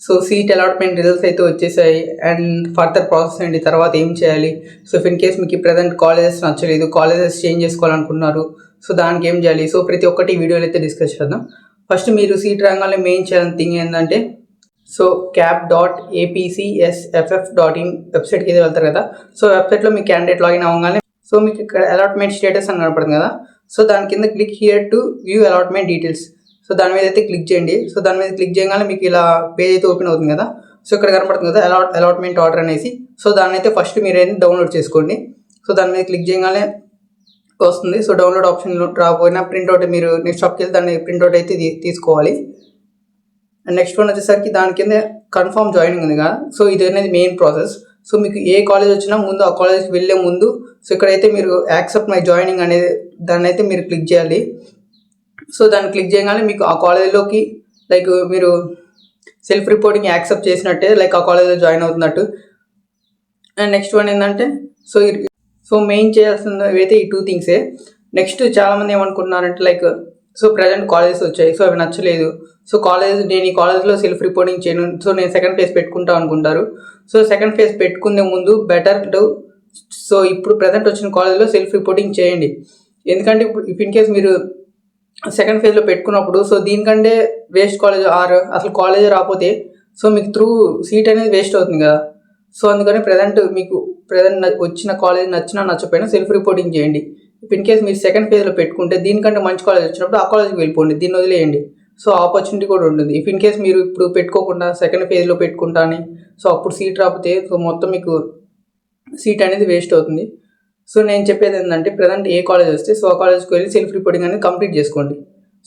So seat allotment results అయితే వచ్చేసాయి and further process ఏంటి, తర్వాత ఏం చేయాలి. సో ఇఫ్ ఇన్ కేస్ మీకు ప్రజెంట్ కాలేజెస్ నచ్చలేదు, కాలేజెస్ చేంజ్ చేసుకోవాలనుకున్నారు, సో దానికి ఏం చేయాలి. సో ప్రతి ఒక్కటి వీడియోలో అయితే డిస్కస్ చేద్దాం. ఫస్ట్ మీరు సీట్ రంగాల్లో మెయిన్ చేయాలని థింగ్ ఏంటంటే, సో cap.apcsff.in వెబ్సైట్కి అయితే వెళ్తారు కదా. సో వెబ్సైట్లో మీ క్యాండిడేట్ లాగిన్ అవ్వగానే సో మీకు ఇక్కడ అలాట్మెంట్ స్టేటస్ అని కనపడుతుంది కదా. సో దాని కింద click here to view allotment details. So దాని మీద అయితే క్లిక్ చేయండి. సో దాని మీద క్లిక్ చేయగానే మీకు ఇలా పేజ్ అయితే ఓపెన్ అవుతుంది కదా. సో ఇక్కడ కనపడుతుంది కదా అలాట్మెంట్ ఆర్డర్ అనేసి. సో దాన్ని అయితే ఫస్ట్ మీరు అయితే డౌన్లోడ్ చేసుకోండి. సో దాని మీద క్లిక్ చేయగానే వస్తుంది. సో డౌన్లోడ్ ఆప్షన్ రాకపోయినా ప్రింట్అవుట్ మీరు నెక్స్ట్ షాప్కి వెళ్ళి దాన్ని ప్రింట్అవుట్ అయితే తీసుకోవాలి. అండ్ నెక్స్ట్ వన్ వచ్చేసరికి దాని కింద కన్ఫర్మ్ జాయినింగ్ ఉంది కదా. సో ఇది అనేది మెయిన్ ప్రాసెస్. సో మీకు ఏ కాలేజ్ వచ్చినా ముందు ఆ కాలేజ్కి వెళ్ళే ముందు సో ఇక్కడైతే మీరు యాక్సెప్ట్ మై జాయినింగ్ అనేది దాన్ని అయితే మీరు క్లిక్ చేయాలి. సో దాన్ని క్లిక్ చేయగానే మీకు ఆ కాలేజ్లోకి లైక్ మీరు సెల్ఫ్ రిపోర్టింగ్ యాక్సెప్ట్ చేసినట్టే లైక్ ఆ కాలేజ్లో జాయిన్ అవుతున్నట్టు. అండ్ నెక్స్ట్ వన్ ఏంటంటే సో మెయిన్ చేయాల్సినవి అయితే ఈ 2 థింగ్సే. నెక్స్ట్ చాలామంది ఏమనుకుంటున్నారంటే లైక్ సో ప్రజెంట్ కాలేజెస్ వచ్చాయి, సో అవి నచ్చలేదు, సో నేను ఈ కాలేజ్లో సెల్ఫ్ రిపోర్టింగ్ చేయను, సో నేను సెకండ్ ఫేజ్ పెట్టుకుంటా అనుకుంటారు. సో సెకండ్ ఫేజ్ పెట్టుకునే ముందు సో ఇప్పుడు ప్రజెంట్ వచ్చిన కాలేజ్లో సెల్ఫ్ రిపోర్టింగ్ చేయండి. ఎందుకంటే ఇప్పుడు ఇఫ్ ఇన్ కేస్ మీరు సెకండ్ ఫేజ్లో పెట్టుకున్నప్పుడు సో దీనికంటే వేస్ట్ కాలేజ్ అసలు కాలేజ్ రాకపోతే సో మీకు త్రూ సీట్ అనేది వేస్ట్ అవుతుంది కదా. సో అందుకని ప్రజెంట్ వచ్చిన కాలేజ్ నచ్చినా నచ్చకపోయినా సెల్ఫ్ రిపోర్టింగ్ చేయండి. ఇఫ్ ఇన్ కేస్ మీరు సెకండ్ ఫేజ్లో పెట్టుకుంటే దీనికంటే మంచి కాలేజ్ వచ్చినప్పుడు ఆ కాలేజ్కి వెళ్ళిపోండి, దీన్ని వదిలేయండి. సో ఆపర్చునిటీ కూడా ఉంటుంది. ఇఫ్ ఇన్ కేస్ మీరు ఇప్పుడు పెట్టుకోకుండా సెకండ్ ఫేజ్లో పెట్టుకుంటా అని సో అప్పుడు సీట్ రాకపోతే సో మొత్తం మీకు సీట్ అనేది వేస్ట్ అవుతుంది. సో నేను చెప్పేది ఏంటంటే ప్రజెంట్ ఏ కాలేజ్ వస్తే సో ఆ కాలేజ్కి వెళ్ళి సెల్ఫ్ రిపోర్టింగ్ అనేది కంప్లీట్ చేసుకోండి.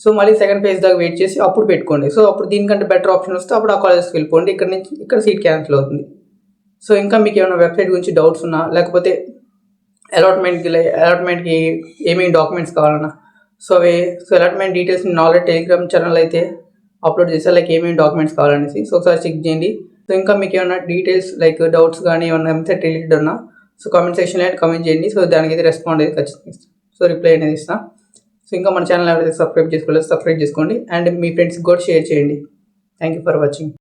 సో మళ్ళీ సెకండ్ ఫేజ్ దాకా వెయిట్ చేసి అప్పుడు పెట్టుకోండి. సో అప్పుడు దీనికంటే బెటర్ ఆప్షన్ వస్తే అప్పుడు ఆ కాలేజ్కి వెళ్ళిపోండి, ఇక్కడ సీట్ క్యాన్సిల్ అవుతుంది. సో ఇంకా మీకు ఏమైనా వెబ్సైట్ గురించి డౌట్స్ ఉన్నా లేకపోతే అలాట్మెంట్కి ఏమేమి డాక్యుమెంట్స్ కావాలన్నా సో అలాట్మెంట్ డీటెయిల్స్ నేను ఆల్రెడీ టెలిగ్రామ్ ఛానల్ అయితే అప్లోడ్ చేశాను, లైక్ ఏమేమి డాక్యుమెంట్స్ కావాలనేసి. సో ఒకసారి చెక్ చేయండి. సో ఇంకా మీకు ఏమైనా డీటెయిల్స్ లైక్ డౌట్స్ కానీ ఏమైనా వెబ్సైట్ రిలేటెడ్ ఉన్నా సో కామెంట్ సెక్షన్లో అయితే కామెంట్ చేయండి. సో దానికి అయితే రెస్పాండ్ అయితే ఖచ్చితంగా ఇస్తాను, సో రిప్లై అనేది ఇస్తాను. సో ఇంకా మన ఛానల్ ఎవరైతే సబ్స్క్రైబ్ చేసుకోలేదు సబ్స్క్రైబ్ చేసుకోండి అండ్ మీ ఫ్రెండ్స్కి కూడా షేర్ చేయండి. Thank you for watching.